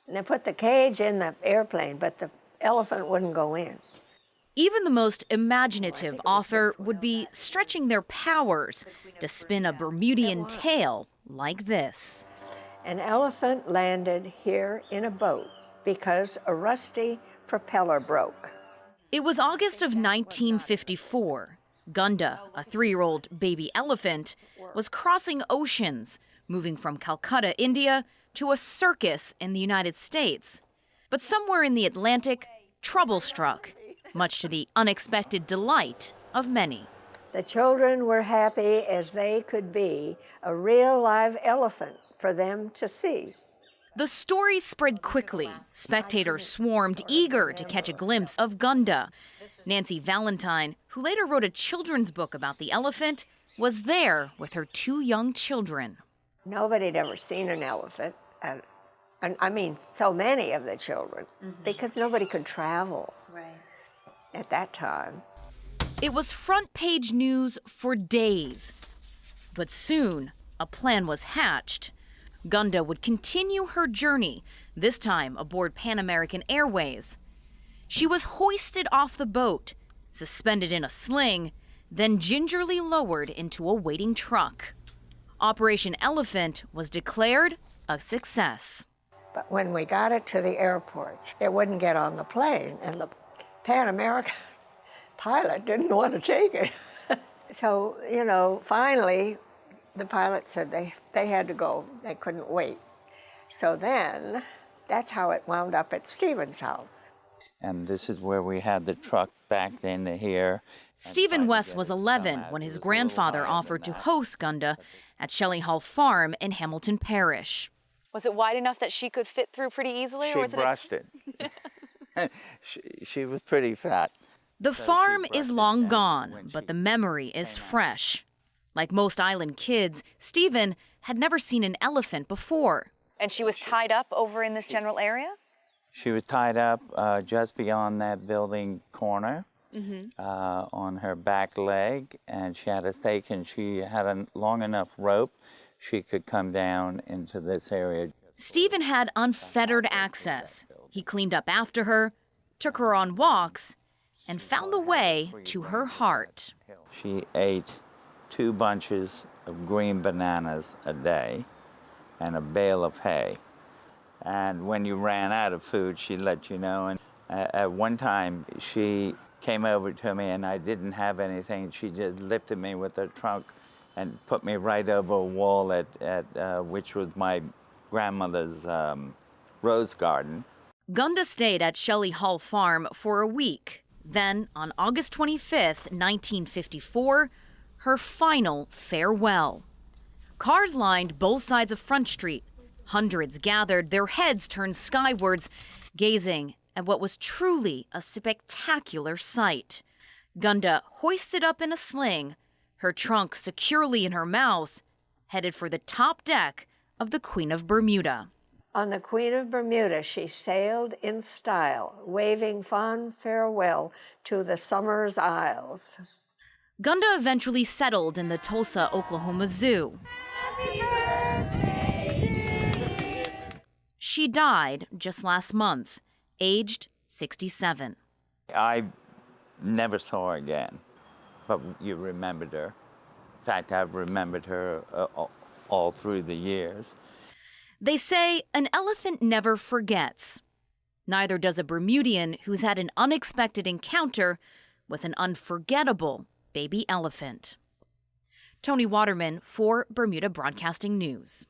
And they put the cage in the airplane, but the elephant wouldn't go in. Even the most imaginative author would be stretching their powers to spin a Bermudian tale like this. An elephant landed here in a boat because a rusty propeller broke. It was August of 1954. Gunda, a 3-year-old baby elephant, was crossing oceans, moving from Calcutta, India, to a circus in the United States. But somewhere in the Atlantic, trouble struck, much to the unexpected delight of many. The children were happy as they could be, a real live elephant for them to see. The story spread quickly. Spectators swarmed, eager to catch a glimpse of Gunda. Nancy Valentine, who later wrote a children's book about the elephant, was there with her 2 young children. Nobody had ever seen an elephant, and I mean so many of the children, because nobody could travel at that time. It was front-page news for days. But soon, a plan was hatched. Gunda would continue her journey, this time aboard Pan American Airways. She was hoisted off the boat, suspended in a sling, then gingerly lowered into a waiting truck. Operation Elephant was declared a success. But when we got it to the airport, it wouldn't get on the plane, and the Pan American pilot didn't want to take it. So, you know, finally, the pilot said they had to go. They couldn't wait. So then, that's how it wound up at Stephen's house. And this is where we had the truck backed into here. Stephen West was 11 when his grandfather offered to host Gunda at Shelley Hall Farm in Hamilton Parish. Was it wide enough that she could fit through pretty easily? She brushed it. She was pretty fat. The farm is long gone, but the memory is fresh. Like most island kids, Stephen had never seen an elephant before. And she was tied up over in this general area? She was tied up just beyond that building corner on her back leg, and she had a stake, and she had a long enough rope she could come down into this area. Stephen had unfettered access. He cleaned up after her, took her on walks, and found the way to her heart. She ate 2 bunches of green bananas a day and a bale of hay. And when you ran out of food, she'd let you know. And at one time, she came over to me and I didn't have anything. She just lifted me with her trunk and put me right over a wall which was my grandmother's rose garden. Gunda stayed at Shelley Hall Farm for a week. Then, on August 25th, 1954, her final farewell. Cars lined both sides of Front Street. Hundreds gathered, their heads turned skywards, gazing at what was truly a spectacular sight. Gunda hoisted up in a sling, her trunk securely in her mouth, headed for the top deck of the Queen of Bermuda. On the Queen of Bermuda, she sailed in style, waving fond farewell to the summer's isles. Gunda eventually settled in the Tulsa, Oklahoma Zoo. She died just last month, aged 67. I never saw her again, but you remembered her. In fact, I've remembered her all through the years. They say an elephant never forgets. Neither does a Bermudian who's had an unexpected encounter with an unforgettable baby elephant. Tony Waterman for Bermuda Broadcasting News.